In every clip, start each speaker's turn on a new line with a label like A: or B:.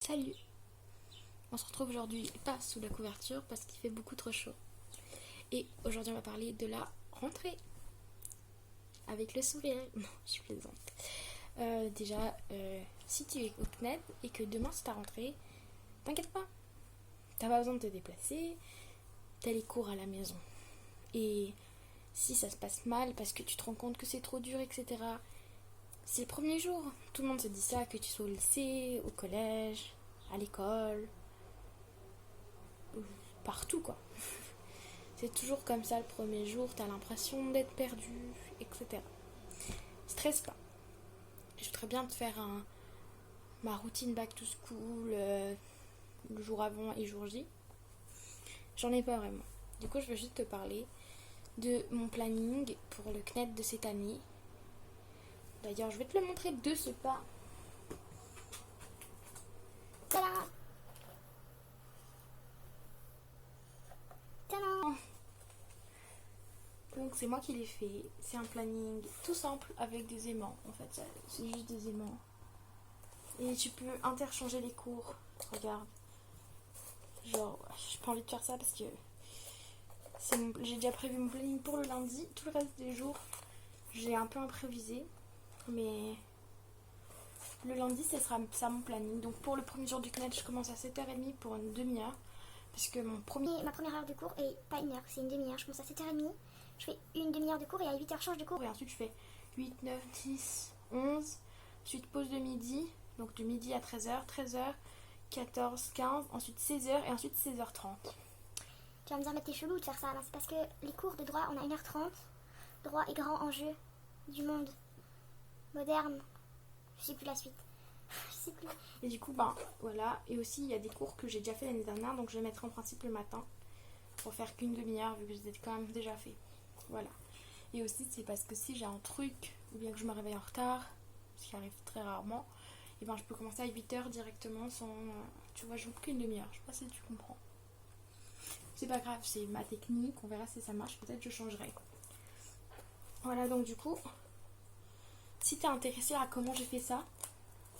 A: Salut! On se retrouve aujourd'hui pas sous la couverture parce qu'il fait beaucoup trop chaud. Et aujourd'hui on va parler de la rentrée. Avec le sourire. Non, je plaisante. Si tu es au CNED et que demain c'est ta rentrée, t'inquiète pas. T'as pas besoin de te déplacer. T'as les cours à la maison. Et si ça se passe mal parce que tu te rends compte que c'est trop dur, etc. C'est le premier jour. Tout le monde se dit ça, que tu sois au lycée, au collège, à l'école, partout quoi. C'est toujours comme ça le premier jour, t'as l'impression d'être perdu, etc. Stresse pas. Je voudrais bien te faire ma routine back to school le jour avant et jour J. J'en ai pas vraiment. Du coup, je veux juste te parler de mon planning pour le CNED de cette année. D'ailleurs, je vais te le montrer de ce pas. Tada! Tada! Donc c'est moi qui l'ai fait. C'est un planning tout simple avec des aimants. En fait, c'est juste des aimants. Et tu peux interchanger les cours. Regarde. Genre, j'ai pas envie de faire ça parce que j'ai déjà prévu mon planning pour le lundi. Tout le reste des jours, j'ai un peu improvisé. Mais le lundi, ce sera ça mon planning. Donc pour le premier jour du CNED, je commence à 7h30 pour une demi-heure. Parce que
B: ma première heure de cours est pas une heure, c'est une demi-heure. Je commence à 7h30, je fais une demi-heure de cours et à 8h je change de cours.
A: Et ensuite, je fais 8, 9, 10, 11. Ensuite, pause de midi. Donc de midi à 13h, 13h, 14, 15. Ensuite 16h et ensuite 16h30.
B: Tu vas me dire, mais t'es chelou de faire ça. C'est parce que les cours de droit, on a 1h30. Droit est grand enjeu du monde moderne. Je sais plus la suite. Je sais plus.
A: Et du coup, voilà. Et aussi, il y a des cours que j'ai déjà fait l'année dernière. Donc je vais mettre en principe le matin. Pour faire qu'une demi-heure vu que je les ai quand même déjà fait. Voilà. Et aussi, c'est parce que si j'ai un truc, ou bien que je me réveille en retard, ce qui arrive très rarement, et je peux commencer à 8h directement sans. Tu vois, je joue qu'une demi-heure. Je sais pas si tu comprends. C'est pas grave, c'est ma technique. On verra si ça marche. Peut-être je changerai. Voilà, donc du coup, si t'es intéressé à comment j'ai fait ça,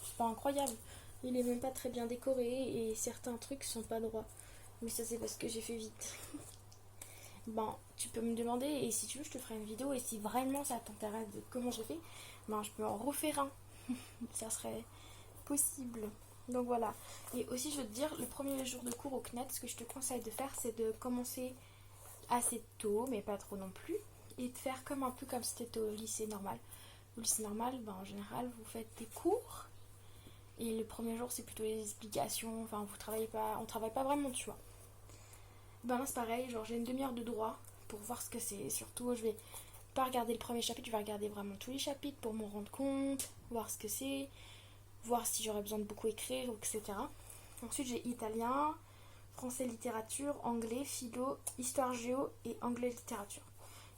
A: c'est pas incroyable. Il est même pas très bien décoré et certains trucs sont pas droits. Mais ça, c'est parce que j'ai fait vite. Tu peux me demander et si tu veux, je te ferai une vidéo. Et si vraiment ça t'intéresse de comment j'ai fait, je peux en refaire un. Ça serait possible. Donc voilà. Et aussi, je veux te dire, le premier jour de cours au CNED, ce que je te conseille de faire, c'est de commencer assez tôt, mais pas trop non plus. Et de faire un peu comme si tu étais au lycée normal. Au lycée normal, en général, vous faites des cours. Et le premier jour, c'est plutôt les explications. Enfin, on travaille pas vraiment, tu vois. Là, c'est pareil. Genre, j'ai une demi-heure de droit pour voir ce que c'est. Surtout, je vais pas regarder le premier chapitre, je vais regarder vraiment tous les chapitres pour m'en rendre compte, voir ce que c'est, voir si j'aurais besoin de beaucoup écrire, etc. Ensuite, j'ai italien, français littérature, anglais, philo, histoire géo et anglais littérature.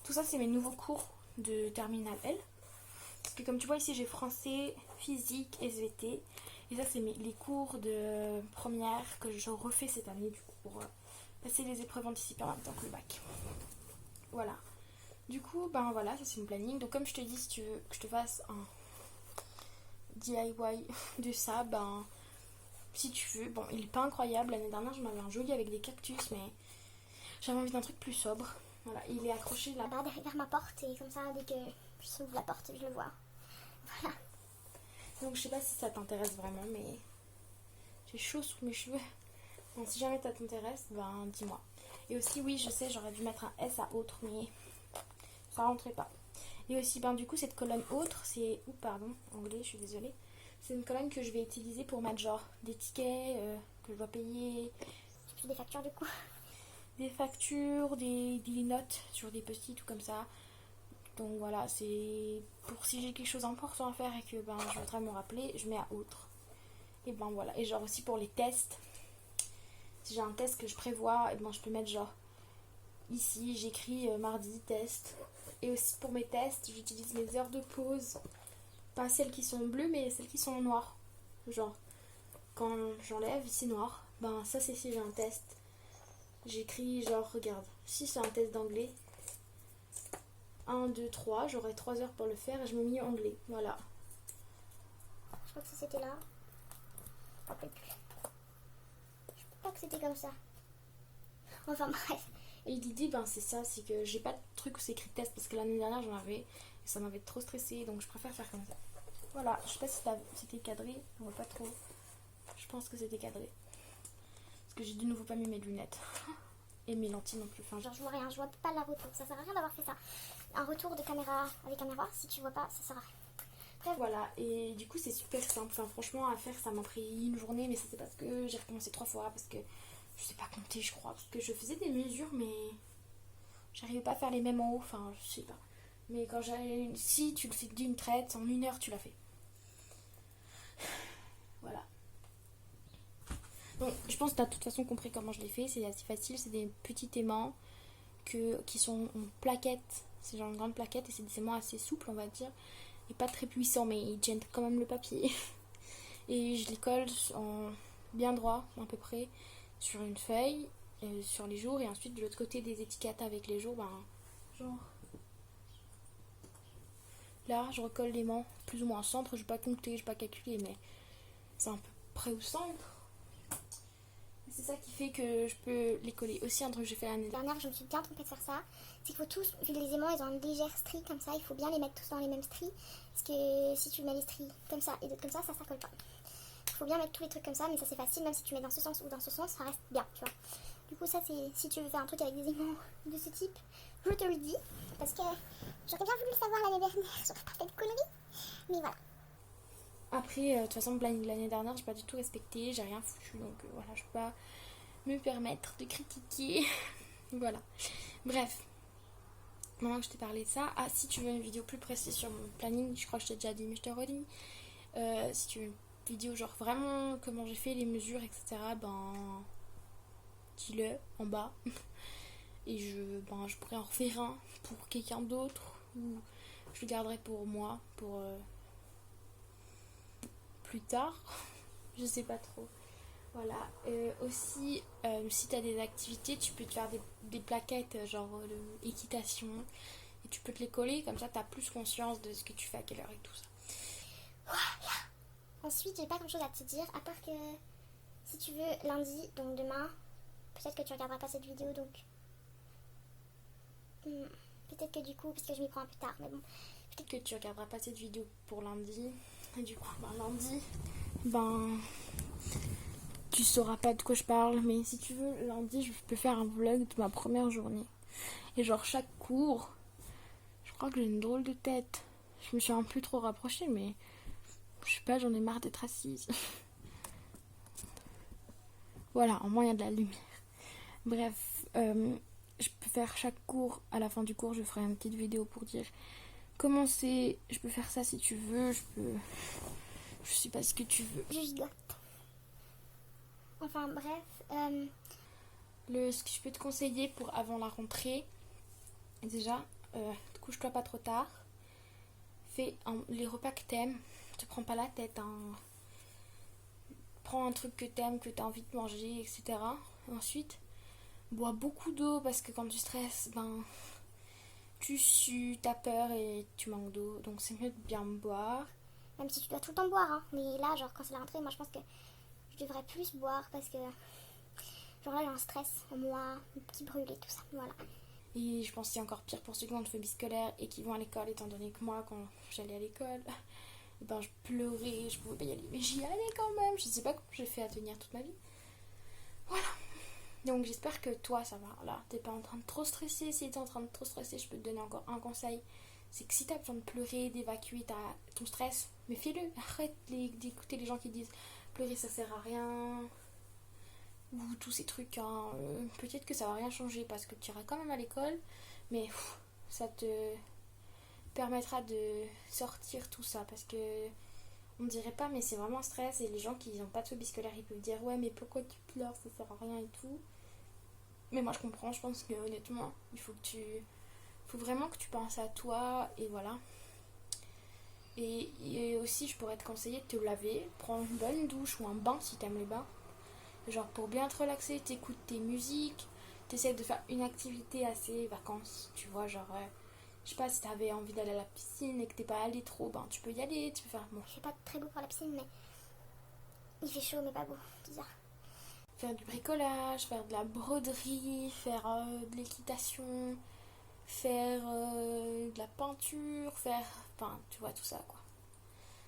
A: Tout ça, c'est mes nouveaux cours de terminale L. Parce que comme tu vois ici, j'ai français, physique, SVT. Et ça, c'est les cours de première que je refais cette année du coup pour passer les épreuves anticipées en même temps que le bac. Voilà. Du coup, voilà, ça c'est mon planning. Donc comme je te dis, si tu veux que je te fasse un DIY de ça, si tu veux. Bon, il est pas incroyable. L'année dernière, j'en avais un joli avec des cactus, mais j'avais envie d'un truc plus sobre. Voilà, il est accroché là.
B: Là-bas derrière ma porte et comme ça, dès que je s'ouvre la porte, je le vois. Voilà.
A: Donc je sais pas si ça t'intéresse vraiment, mais j'ai chaud sous mes cheveux. Donc si jamais ça t'intéresse, dis-moi. Et aussi, oui, je sais, j'aurais dû mettre un S à autre, mais ça rentrait pas. Et aussi, du coup, cette colonne autre, c'est. Pardon, anglais, je suis désolée. C'est une colonne que je vais utiliser pour mettre genre des tickets que je dois payer.
B: J'ai plus des factures du coup.
A: Des factures, des notes sur des post-it ou comme ça. Donc voilà, c'est pour si j'ai quelque chose d'important à faire et que je voudrais me rappeler, je mets à autre. Et voilà. Et genre aussi pour les tests, si j'ai un test que je prévois, je peux mettre genre ici, j'écris mardi test. Et aussi pour mes tests, j'utilise mes heures de pause. Pas celles qui sont bleues, mais celles qui sont noires. Genre, quand j'enlève, ici noir, ça c'est si j'ai un test. J'écris genre, regarde, si c'est un test d'anglais, 1, 2, 3, j'aurai 3 heures pour le faire et je me mets anglais. Voilà.
B: Je crois que ça c'était là. Je me rappelle plus. c'était comme ça. Enfin bref.
A: Et l'idée, c'est ça, c'est que j'ai pas de truc où c'est écrit test parce que l'année dernière j'en avais et ça m'avait trop stressé, donc je préfère faire comme ça. Voilà, je sais pas si c'était cadré, on voit pas trop. Je pense que c'était cadré. Parce que j'ai de nouveau pas mis mes lunettes. Et mes lentilles non plus.
B: Genre je vois rien, je vois pas la retour, ça sert à rien d'avoir fait ça. Un retour de caméra avec un miroir, si tu vois pas, ça sert à rien.
A: Bref, voilà, et du coup c'est super simple. Enfin franchement à faire ça m'a pris une journée, mais ça c'est parce que j'ai recommencé 3 fois, parce que je sais pas compter je crois. Parce que je faisais des mesures mais j'arrivais pas à faire les mêmes en haut, enfin je sais pas. Mais quand si tu le fais d'une traite, en 1 heure tu l'as fait. Voilà. Donc je pense que tu as de toute façon compris comment je l'ai fait, c'est assez facile, c'est des petits aimants qui sont en plaquettes, c'est genre une grande plaquette et c'est des aimants assez souples on va dire, et pas très puissants mais ils tiennent quand même le papier. Et je les colle en bien droit à peu près sur une feuille, sur les jours, et ensuite de l'autre côté des étiquettes avec les jours, genre là je recolle l'aimant plus ou moins au centre, je vais pas compter, je vais pas calculer mais c'est à peu près au centre. C'est ça qui fait que je peux les coller. Aussi un truc que j'ai fait l'année
B: dernière, je me suis bien trompée de faire ça. C'est qu'il faut tous, vu que les aimants ils ont une légère strie comme ça, il faut bien les mettre tous dans les mêmes stries. Parce que si tu mets les stries comme ça et d'autres comme ça colle pas. Il faut bien mettre tous les trucs comme ça, mais ça c'est facile, même si tu mets dans ce sens ou dans ce sens, ça reste bien, tu vois. Du coup ça c'est, si tu veux faire un truc avec des aimants de ce type, je te le dis. Parce que j'aurais bien voulu le savoir l'année dernière, j'aurais pas fait de conneries. Mais voilà.
A: Après, de toute façon, l'année dernière, j'ai pas du tout respecté, j'ai rien foutu, donc voilà, je peux pas me permettre de critiquer. Voilà. Bref, maintenant que je t'ai parlé de ça, si tu veux une vidéo plus précise sur mon planning, je crois que je t'ai déjà dit, mais je te redis. Si tu veux une vidéo genre vraiment comment j'ai fait les mesures, etc., dis-le en bas. Et je pourrais en refaire un pour quelqu'un d'autre, ou je le garderai pour moi, pour plus tard. Je sais pas trop. Voilà. Aussi, si tu as des activités, tu peux te faire des plaquettes genre équitation et tu peux te les coller, comme ça tu as plus conscience de ce que tu fais à quelle heure et tout ça.
B: Voilà. Ensuite, j'ai pas grand chose à te dire, à part que si tu veux, lundi, donc demain, peut-être que tu regarderas pas cette vidéo, donc peut-être que du coup, parce que je m'y prends un peu tard, mais bon.
A: Peut-être que tu regarderas pas cette vidéo pour lundi, et du coup, lundi, tu sauras pas de quoi je parle, mais si tu veux, lundi, je peux faire un vlog de ma première journée. Et genre, chaque cours, je crois que j'ai une drôle de tête. Je me suis un peu trop rapprochée, mais je sais pas, j'en ai marre d'être assise. Voilà, au moins il y a de la lumière. Bref, je peux faire chaque cours. À la fin du cours, je ferai une petite vidéo pour dire comment c'est. Je peux faire ça si tu veux. Je sais pas ce que tu veux.
B: Je gigote. Enfin bref.
A: Ce que je peux te conseiller pour avant la rentrée, déjà, couche-toi pas trop tard. Fais les repas que t'aimes. Te prends pas la tête. Prends un truc que t'aimes, que t'as envie de manger, etc. Ensuite, bois beaucoup d'eau parce que quand tu stresses, tu sues, t'as peur et tu manques d'eau. Donc c'est mieux de bien boire.
B: Même si tu dois tout le temps boire, hein. Mais là, genre quand c'est la rentrée, moi je pense que je devrais plus boire parce que genre là j'ai un stress, moi, un petit brûlé, tout ça, voilà.
A: Et je pense que c'est encore pire pour ceux qui ont le phobie scolaire et qui vont à l'école, étant donné que moi, quand j'allais à l'école, je pleurais, je pouvais pas y aller, mais j'y allais quand même. Je sais pas comment j'ai fait à tenir toute ma vie. Voilà. Donc j'espère que toi ça va. Là, t'es pas en train de trop stresser. Si t'es en train de trop stresser, je peux te donner encore un conseil. C'est que si t'as besoin de pleurer, d'évacuer ton stress, mais fais-le. Arrête d'écouter les gens qui disent pleurer ça sert à rien. Ou tous ces trucs. Peut-être que ça va rien changer parce que tu iras quand même à l'école. Mais ça te permettra de sortir tout ça. Parce que on dirait pas, mais c'est vraiment un stress. Et les gens qui n'ont pas de phobie scolaire, ils peuvent dire ouais, mais pourquoi tu pleures, ça sert à rien et tout. Mais moi je comprends, je pense que honnêtement, il faut vraiment que tu penses à toi et voilà. Et aussi, je pourrais te conseiller de te laver, prendre une bonne douche ou un bain si t'aimes les bains. Genre pour bien te relaxer, t'écoutes tes musiques, t'essaies de faire une activité assez vacances, tu vois, genre je sais pas, si t'avais envie d'aller à la piscine et que t'es pas allé trop, tu peux y aller, tu peux faire
B: Je suis pas très beau pour la piscine, mais il fait chaud mais pas beau, bizarre.
A: faire du bricolage, faire de la broderie, faire de l'équitation, faire de la peinture, enfin, tu vois, tout ça, quoi.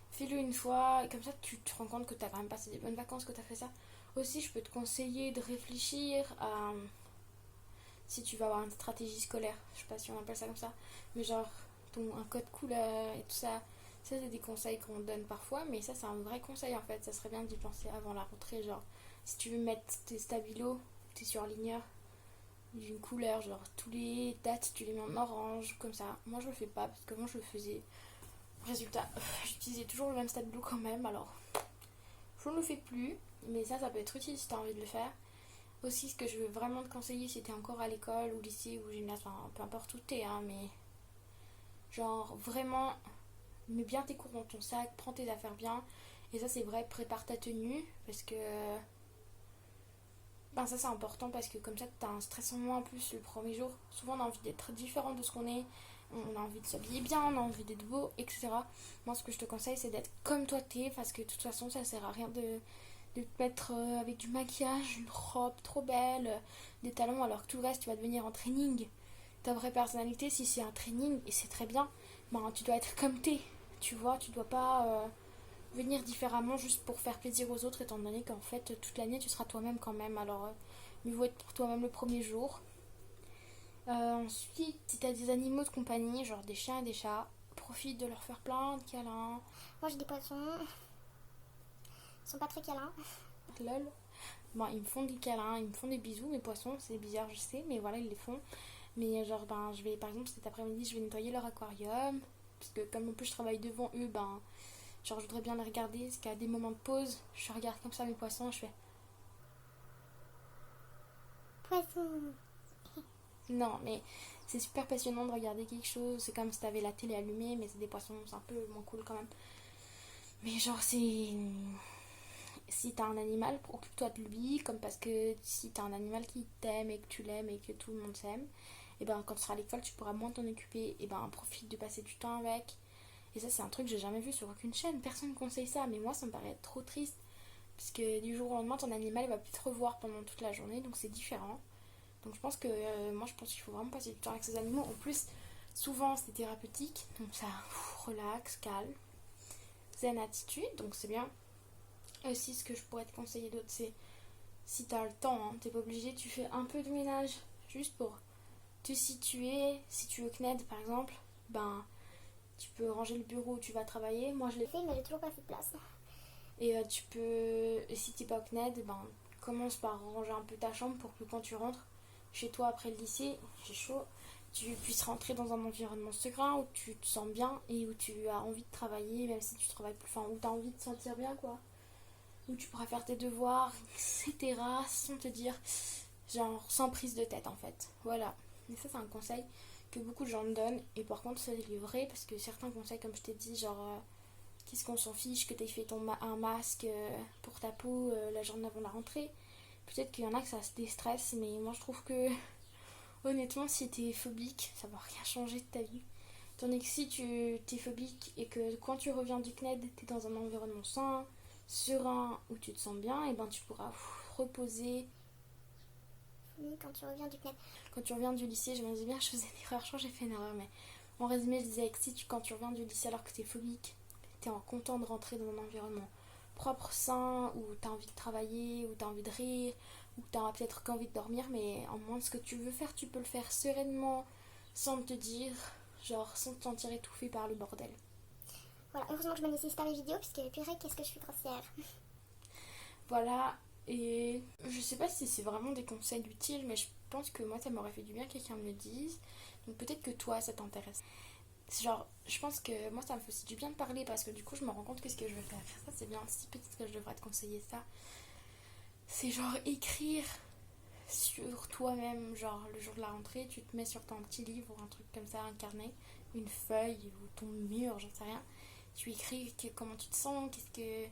A: Fais-le une fois, et comme ça, tu te rends compte que tu as quand même passé des bonnes vacances, que tu as fait ça. Aussi, je peux te conseiller de réfléchir à si tu vas avoir une stratégie scolaire. Je sais pas si on appelle ça comme ça, mais genre, un code couleur et tout ça. Ça, c'est des conseils qu'on donne parfois, mais ça, c'est un vrai conseil en fait. Ça serait bien d'y penser avant la rentrée. Genre, si tu veux mettre tes stabilos, tes surligneurs d'une couleur, genre, tous les dates, tu les mets en orange, comme ça. Moi, je le fais pas, parce que moi, je le faisais. Résultat, j'utilisais toujours le même stabilo quand même, alors je ne le fais plus, mais ça peut être utile si tu as envie de le faire. Aussi, ce que je veux vraiment te conseiller, si tu es encore à l'école ou lycée ou gymnase, enfin, peu importe où tu es, hein, mais genre vraiment, mets bien tes cours dans ton sac, prends tes affaires bien. Et ça, c'est vrai, prépare ta tenue, parce que ben ça c'est important, parce que comme ça, tu as un stress en moins en plus le premier jour. Souvent, on a envie d'être différent de ce qu'on est, on a envie de s'habiller bien, on a envie d'être beau, etc. Moi, ce que je te conseille, c'est d'être comme toi t'es, parce que de toute façon, ça sert à rien de te mettre avec du maquillage, une robe trop belle, des talons, alors que tout le reste, tu vas devenir en training. Ta vraie personnalité, si c'est un training, et c'est très bien, ben, tu dois être comme t'es, tu vois, tu dois pas venir différemment juste pour faire plaisir aux autres, étant donné qu'en fait, toute l'année, tu seras toi-même quand même, alors mieux vaut être pour toi-même le premier jour. Ensuite, si t'as des animaux de compagnie, genre des chiens et des chats, profite de leur faire plein de câlins.
B: Moi j'ai des poissons, ils sont pas très câlins.
A: Lol. Bon, ils me font des câlins, ils me font des bisous, mes poissons, c'est bizarre, je sais, mais voilà, ils les font. Mais genre, ben, je vais, par exemple, cet après-midi, je vais nettoyer leur aquarium. Parce que comme en plus je travaille devant eux, ben, genre, je voudrais bien les regarder. Parce qu'à des moments de pause, je regarde comme ça mes poissons, je fais
B: Poisson.
A: non, mais c'est super passionnant de regarder quelque chose. C'est comme si t'avais la télé allumée, mais c'est des poissons, c'est un peu moins cool quand même. Mais genre, c'est. Si t'as un animal, occupe-toi de lui, comme parce que si t'as un animal qui t'aime et que tu l'aimes et que tout le monde s'aime, et ben quand tu seras à l'école, tu pourras moins t'en occuper, et ben profite de passer du temps avec. Et ça, c'est un truc que j'ai jamais vu sur aucune chaîne, personne ne conseille ça, mais moi ça me paraît trop triste, parce que du jour au lendemain, ton animal il va plus te revoir pendant toute la journée, donc c'est différent. Donc je pense que moi je pense qu'il faut vraiment passer du temps avec ces animaux. En plus, souvent c'est thérapeutique, donc ça relaxe, calme, zen attitude, donc c'est bien. Aussi, ce que je pourrais te conseiller d'autre, c'est si t'as le temps, hein, t'es pas obligé, tu fais un peu de ménage juste pour te situer. Si tu es au CNED par exemple, ben tu peux ranger le bureau où tu vas travailler. Moi je l'ai fait,
B: Mais j'ai toujours pas fait de place.
A: et tu peux. Et si t'es pas au CNED, ben commence par ranger un peu ta chambre pour que quand tu rentres chez toi après le lycée, j'ai chaud, tu puisses rentrer dans un environnement serein où tu te sens bien et où tu as envie de travailler, même si tu travailles plus, enfin où tu as envie de te sentir bien quoi. Où tu pourras faire tes devoirs, etc. sans te dire, genre sans prise de tête en fait. Voilà. Et ça c'est un conseil que beaucoup de gens me donnent. Et par contre c'est vrai parce que certains conseils comme je t'ai dit, genre qu'est-ce qu'on s'en fiche que tu aies fait un masque pour ta peau la journée avant la rentrée. Peut-être qu'il y en a que ça se déstresse, mais moi je trouve que honnêtement si t'es phobique, ça va rien changer de ta vie. Tandis que si tu t'es phobique et que quand tu reviens du CNED, t'es dans un environnement sain, serein, où tu te sens bien, et ben tu pourras reposer.
B: Oui, quand tu reviens du CNED.
A: Quand tu reviens du lycée, je me dis bien, je faisais une erreur, je crois que j'ai fait une erreur, mais en résumé, je disais que si quand tu reviens du lycée alors que t'es phobique, t'es content de rentrer dans un environnement propre, sain, où t'as envie de travailler, où t'as envie de rire, où t'as peut-être qu'envie de dormir, mais en moins de ce que tu veux faire, tu peux le faire sereinement, sans te dire, genre sans te sentir étouffé par le bordel.
B: Voilà, heureusement que je m'analyse pas mes vidéos, parce que purée, qu'est-ce que je suis grossière.
A: Voilà, et je sais pas si c'est vraiment des conseils utiles, mais je pense que moi ça m'aurait fait du bien que quelqu'un me le dise. Donc peut-être que toi ça t'intéresse. Genre, je pense que moi ça me fait aussi du bien de parler parce que du coup je me rends compte que ce que je veux faire. Ça c'est bien aussi, peut-être que je devrais te conseiller ça. C'est genre écrire sur toi-même, genre le jour de la rentrée, tu te mets sur ton petit livre ou un truc comme ça, un carnet, une feuille ou ton mur, j'en sais rien. Tu écris comment tu te sens, qu'est-ce que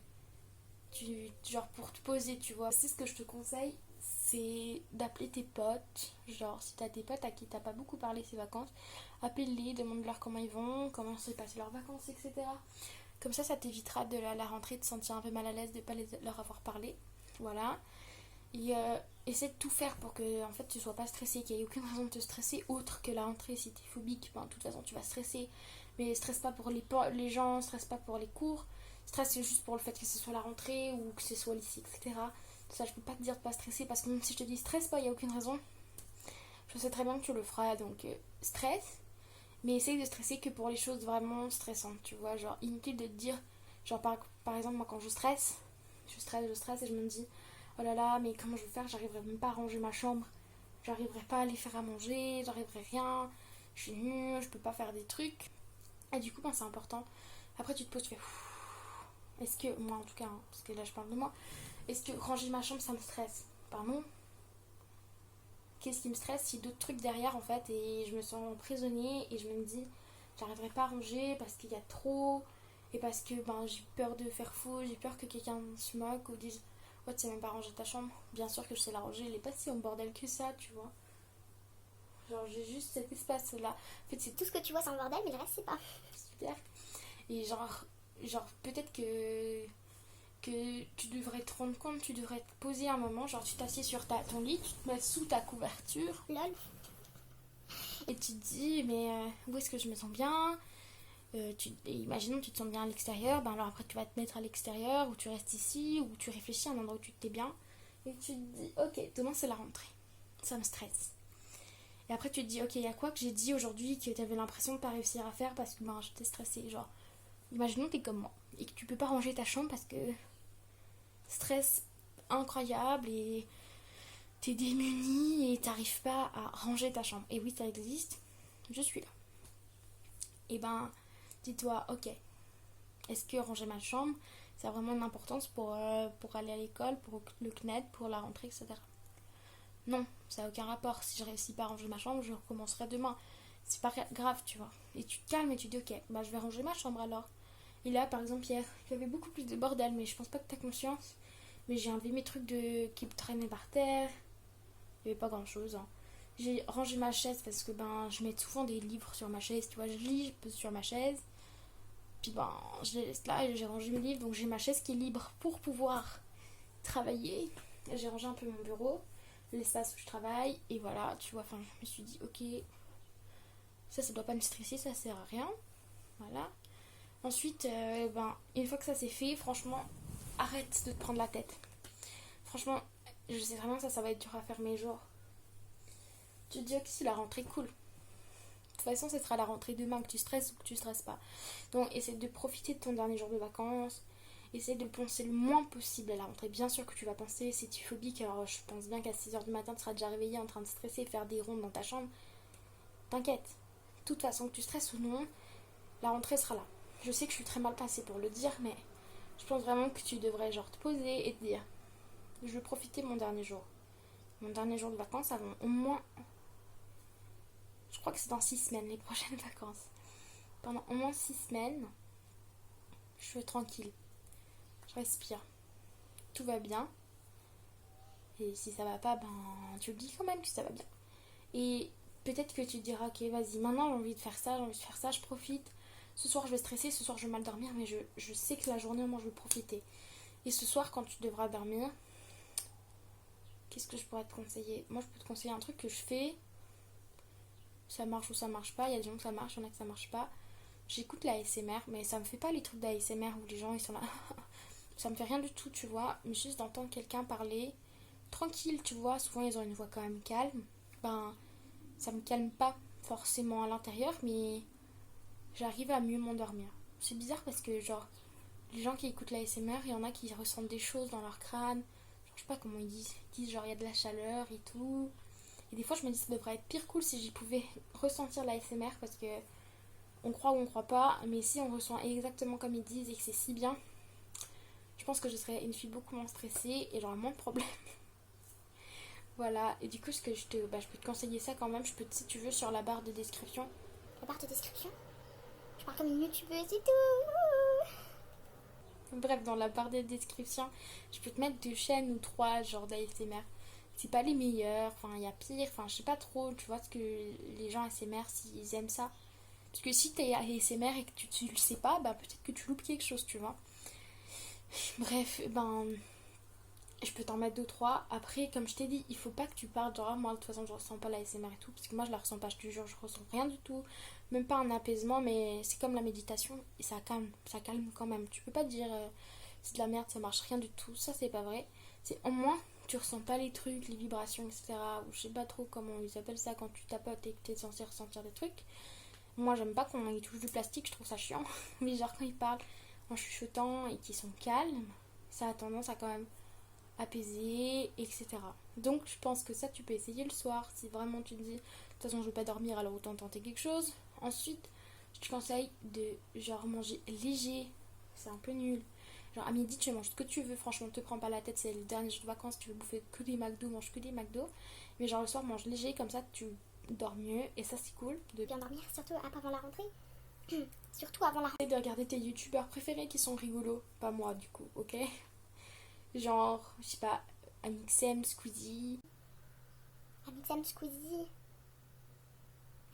A: genre pour te poser, tu vois. C'est ce que je te conseille, c'est d'appeler tes potes. Genre, si t'as des potes à qui t'as pas beaucoup parlé ces vacances, appelle-les, demande-leur comment ils vont, comment s'est passé leurs vacances, etc. Comme ça t'évitera de la rentrée de te sentir un peu mal à l'aise de pas leur avoir parlé. Voilà. Et essaie de tout faire pour que en fait, tu sois pas stressé, qu'il n'y ait aucune raison de te stresser autre que la rentrée. Si tu es phobique, ben, de toute façon, tu vas stresser. Mais stresse pas pour les gens, stresse pas pour les cours. Stresse juste pour le fait que ce soit la rentrée ou que ce soit lycée, etc. Ça, je peux pas te dire de pas stresser parce que même si je te dis stresse pas, il n'y a aucune raison. Je sais très bien que tu le feras, donc stresse. Mais essaye de stresser que pour les choses vraiment stressantes, tu vois. Genre, inutile de te dire, genre par exemple, moi quand je stresse et je me dis, oh là là, mais comment je vais faire? J'arriverai même pas à ranger ma chambre. J'arriverai pas à les faire à manger, j'arriverai rien. Je suis nulle, je peux pas faire des trucs. Et du coup, ben, c'est important. Après, tu te poses, tu fais, est-ce que, moi en tout cas, hein, parce que là je parle de moi, est-ce que ranger ma chambre ça me stresse? Pardon? Qu'est-ce qui me stresse? Si d'autres trucs derrière en fait, et je me sens emprisonnée et je me dis, j'arriverai pas à ranger parce qu'il y a trop, et parce que ben, j'ai peur de faire faux, j'ai peur que quelqu'un se moque ou dise, ouais, tu sais même pas ranger ta chambre. Bien sûr que je sais la ranger, elle est pas si en bordel que ça, tu vois. Genre, j'ai juste cet espace-là. En fait, c'est
B: Tout ce que tu vois, c'est un bordel, mais le reste, c'est pas.
A: super. Et genre peut-être que tu devrais te rendre compte, tu devrais te poser un moment, genre tu t'assieds sur ton lit, tu te mets sous ta couverture
B: Lol.
A: et tu te dis mais où est-ce que je me sens bien. Imaginons tu te sens bien à l'extérieur, ben alors après tu vas te mettre à l'extérieur ou tu restes ici ou tu réfléchis à un endroit où tu t'es bien et tu te dis ok demain c'est la rentrée, ça me stresse. Et après tu te dis ok il y a quoi que j'ai dit aujourd'hui que tu avais l'impression de pas réussir à faire parce que ben j'étais stressée, genre imaginons t'es comme moi et que tu peux pas ranger ta chambre parce que stress incroyable et t'es démuni et t'arrives pas à ranger ta chambre. Et oui, ça existe, je suis là. Et ben, dis-toi, ok, est-ce que ranger ma chambre, ça a vraiment une importance pour aller à l'école, pour le CNED, pour la rentrée, etc. Non, ça n'a aucun rapport. Si je réussis pas à ranger ma chambre, je recommencerai demain. C'est pas grave, tu vois. Et tu te calmes et tu dis, ok, bah je vais ranger ma chambre alors. Et là, par exemple, hier, il y avait beaucoup plus de bordel, mais je pense pas que t'as conscience. Mais j'ai enlevé mes trucs qui traînaient par terre. Il n'y avait pas grand chose. Hein. J'ai rangé ma chaise parce que ben je mets souvent des livres sur ma chaise. Tu vois, je lis, je pose sur ma chaise. Puis ben je les laisse là et j'ai rangé mes livres. Donc j'ai ma chaise qui est libre pour pouvoir travailler. J'ai rangé un peu mon bureau, l'espace où je travaille. Et voilà, tu vois, enfin je me suis dit ok, ça doit pas me stresser, ça sert à rien. Voilà. Ensuite, ben, une fois que ça c'est fait, franchement, arrête de te prendre la tête. Franchement, je sais vraiment que ça va être dur à faire mes jours. Tu te dis ok, si la rentrée cool. De toute façon, ce sera la rentrée demain, que tu stresses ou que tu stresses pas. Donc, essaie de profiter de ton dernier jour de vacances. Essaie de penser le moins possible à la rentrée. Bien sûr que tu vas penser, si tu es phobique, alors je pense bien qu'à 6h du matin, tu seras déjà réveillé en train de stresser, faire des rondes dans ta chambre. T'inquiète. De toute façon, que tu stresses ou non, la rentrée sera là. Je sais que je suis très mal passée pour le dire, mais je pense vraiment que tu devrais genre te poser et te dire, je veux profiter de mon dernier jour. Mon dernier jour de vacances avant au moins, je crois que c'est dans 6 semaines les prochaines vacances. Pendant au moins 6 semaines, je suis tranquille. Je respire. Tout va bien. Et si ça va pas, ben tu le dis quand même que ça va bien. Et peut-être que tu te diras, ok, vas-y, maintenant j'ai envie de faire ça, je profite. Ce soir je vais stresser, ce soir je vais mal dormir, mais je sais que la journée, moi je vais profiter. Et ce soir, quand tu devras dormir, qu'est-ce que je pourrais te conseiller? Moi je peux te conseiller un truc que je fais. Ça marche ou ça marche pas. Il y a des gens que ça marche, il y en a que ça marche pas. J'écoute la ASMR, mais ça me fait pas les trucs d'ASMR où les gens ils sont là. Ça me fait rien du tout, tu vois. Mais juste d'entendre quelqu'un parler tranquille, tu vois. Souvent ils ont une voix quand même calme. Ben, ça me calme pas forcément à l'intérieur, mais j'arrive à mieux m'endormir. C'est bizarre parce que, genre, les gens qui écoutent la ASMR, il y en a qui ressentent des choses dans leur crâne. Genre, je sais pas comment ils disent. Ils disent genre il y a de la chaleur et tout. Et des fois, je me dis ça devrait être pire cool si j'y pouvais ressentir la ASMR parce que on croit ou on croit pas, mais si on ressent exactement comme ils disent et que c'est si bien, je pense que je serais une fille beaucoup moins stressée et j'aurais moins de problèmes. Voilà, et du coup, je peux te conseiller ça quand même. Je peux, si tu veux, sur la barre de description.
B: La barre de description. Je parle comme une youtubeuse et tout.
A: Bref, dans la barre de description, je peux te mettre 2 chaînes ou 3 genre d'ASMR. C'est pas les meilleurs, enfin il y a pire, enfin je sais pas trop, tu vois ce que les gens ASMR s'ils aiment ça. Parce que si t'es ASMR et que tu le sais pas, bah peut-être que tu loupes quelque chose, tu vois. Bref, ben Je peux t'en mettre 2-3. Après, comme je t'ai dit, il faut pas que tu parles genre, moi de toute façon je ressens pas la ASMR et tout, parce que moi je la ressens pas, je te jure, je ressens rien du tout. Même pas un apaisement, mais c'est comme la méditation et ça calme quand même. Tu peux pas te dire c'est de la merde, ça marche rien du tout, ça c'est pas vrai. C'est au moins tu ressens pas les trucs, les vibrations, etc. Ou je sais pas trop comment ils appellent ça quand tu tapotes et que t'es censé ressentir des trucs. Moi j'aime pas quand ils touchent du plastique, je trouve ça chiant. Mais genre quand ils parlent en chuchotant et qu'ils sont calmes, ça a tendance à quand même apaiser, etc. Donc je pense que ça tu peux essayer le soir si vraiment tu te dis de toute façon je veux pas dormir alors autant tenter quelque chose. Ensuite je te conseille de genre manger léger, c'est un peu nul. Genre à midi tu manges ce que tu veux, franchement te prends pas la tête, c'est le dernier jour de vacances, tu veux bouffer que des McDo, mange que des McDo. Mais genre le soir mange léger comme ça tu dors mieux et ça c'est cool. De
B: bien dormir, surtout avant la rentrée. Surtout avant la rentrée.
A: de regarder tes youtubeurs préférés qui sont rigolos, pas moi du coup, ok? Genre, je sais pas, Amixem, Squeezie.
B: Amixem, Squeezie.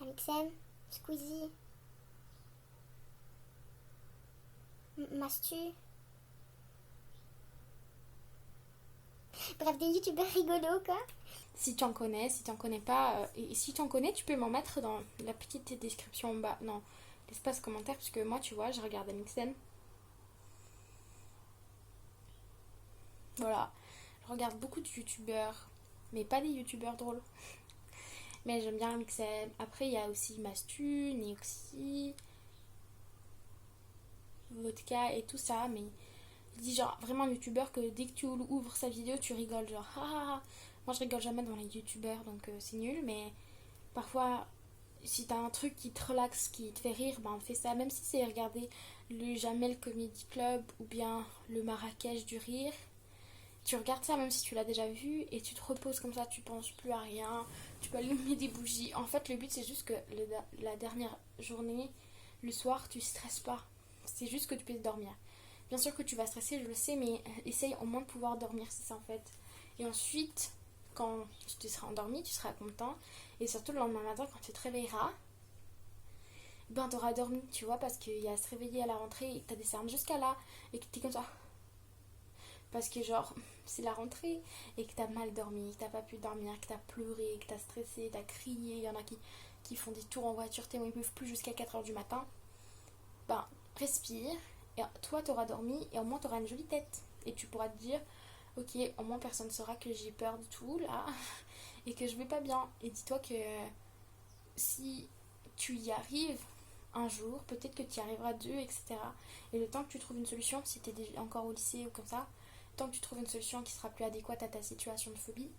B: Amixem, Squeezie. Mastu. Bref, des youtubeurs rigolos quoi.
A: Si tu en connais, si tu en connais pas, et si tu en connais, tu peux m'en mettre dans la petite description en bas, non, l'espace commentaire, parce que moi, tu vois, je regarde Amixem. Voilà, je regarde beaucoup de youtubeurs, mais pas des youtubeurs drôles. Mais j'aime bien Amixem. Après, il y a aussi Mastu, Neoxy, Vodka et tout ça, mais je dis genre vraiment un youtubeur que dès que tu ouvres sa vidéo, tu rigoles, genre ah, ah, ah. Moi, je rigole jamais dans les youtubeurs, donc c'est nul, mais parfois, si t'as un truc qui te relaxe, qui te fait rire, ben fais ça, même si c'est regarder le Jamel Comedy Club ou bien le Marrakech du rire. Tu regardes ça même si tu l'as déjà vu et tu te reposes comme ça, tu penses plus à rien, tu peux allumer des bougies. En fait, le but c'est juste que la dernière journée, le soir, tu stresses pas. C'est juste que tu puisses dormir. Bien sûr que tu vas stresser, je le sais, mais essaye au moins de pouvoir dormir, c'est ça en fait. Et ensuite, quand tu te seras endormi, tu seras content. Et surtout le lendemain matin, quand tu te réveilleras, ben t'auras dormi, tu vois, parce qu'il y a à se réveiller à la rentrée et que t'as des cernes jusqu'à là et que t'es comme ça. Parce que genre, c'est la rentrée et que t'as mal dormi, que t'as pas pu dormir, que t'as pleuré, que t'as stressé, t'as crié. Il y en a qui font des tours en voiture, tellement ils peuvent plus jusqu'à 4h du matin. Ben, respire. Et toi, t'auras dormi et au moins t'auras une jolie tête. Et tu pourras te dire, ok, au moins personne ne saura que j'ai peur de tout là et que je vais pas bien. Et dis-toi que si tu y arrives un jour, peut-être que tu y arriveras deux, etc. Et le temps que tu trouves une solution, si t'es encore au lycée ou comme ça, tant que tu trouves une solution qui sera plus adéquate à ta situation de phobie,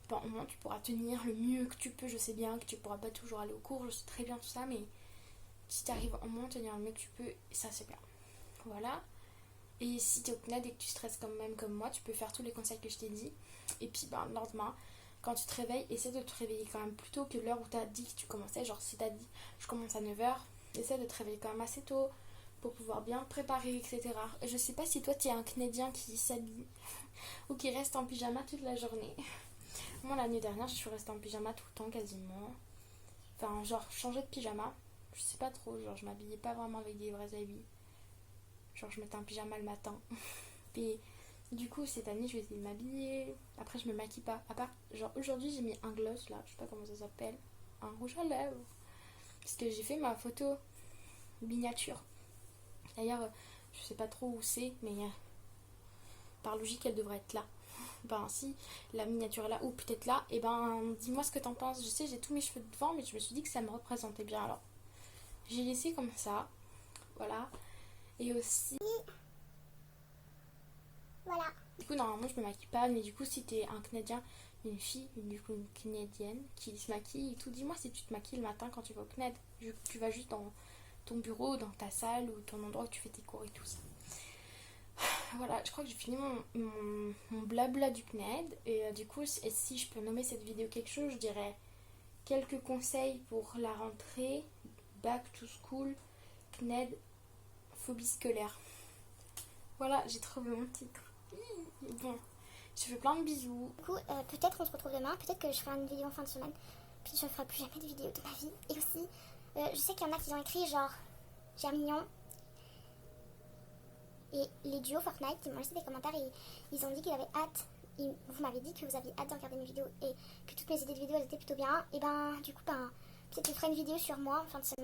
A: ben, au moins tu pourras tenir le mieux que tu peux. Je sais bien que tu pourras pas toujours aller au cours, je sais très bien tout ça, mais si tu arrives au moins à tenir le mieux que tu peux, ça c'est bien. Voilà. Et si tu es au CNED et que tu stresses quand même comme moi, tu peux faire tous les conseils que je t'ai dit. Et puis ben, le lendemain, quand tu te réveilles, essaie de te réveiller quand même plus tôt que l'heure où tu as dit que tu commençais. Genre si tu as dit je commence à 9h, essaie de te réveiller quand même assez tôt pour pouvoir bien préparer, etc. Je sais pas si toi tu es un Canadien qui s'habille ou qui reste en pyjama toute la journée. Moi l'année dernière je suis restée en pyjama tout le temps quasiment. Enfin genre changer de pyjama. Je sais pas trop, genre je m'habillais pas vraiment avec des vrais habits. Genre je mettais un pyjama le matin. Et du coup cette année je vais essayer de m'habiller. Après je me maquille pas. À part genre aujourd'hui j'ai mis un gloss là, je sais pas comment ça s'appelle. Un rouge à lèvres. Parce que j'ai fait ma photo miniature. D'ailleurs je sais pas trop où c'est, mais par logique elle devrait être là. Ben si la miniature est là ou peut-être là, et ben dis-moi ce que t'en penses. Je sais j'ai tous mes cheveux devant mais je me suis dit que ça me représentait bien alors. J'ai laissé comme ça. Voilà. Et aussi
B: Voilà.
A: du coup normalement je me maquille pas, mais du coup si t'es un Canadien, une fille, du coup une Canadienne qui se maquille et tout, dis-moi si tu te maquilles le matin quand tu vas au CNED, vu que tu vas juste dans ton bureau, dans ta salle ou ton endroit où tu fais tes cours et tout ça. Voilà, je crois que j'ai fini mon blabla du CNED et du coup si je peux nommer cette vidéo quelque chose, je dirais quelques conseils pour la rentrée, back to school, CNED, phobie scolaire. Voilà, j'ai trouvé mon titre. Bon, je fais plein de bisous.
B: Du coup, peut-être on se retrouve demain, peut-être que je ferai une vidéo en fin de semaine, puis je ne ferai plus jamais de vidéo de ma vie. Et aussi, je sais qu'il y en a qui ont écrit genre Germignon et les duos Fortnite qui m'ont laissé des commentaires et ils ont dit qu'ils avaient hâte vous m'avez dit que vous aviez hâte de regarder mes vidéos et que toutes mes idées de vidéos elles étaient plutôt bien, et ben du coup peut-être que je ferai une vidéo sur moi en fin de semaine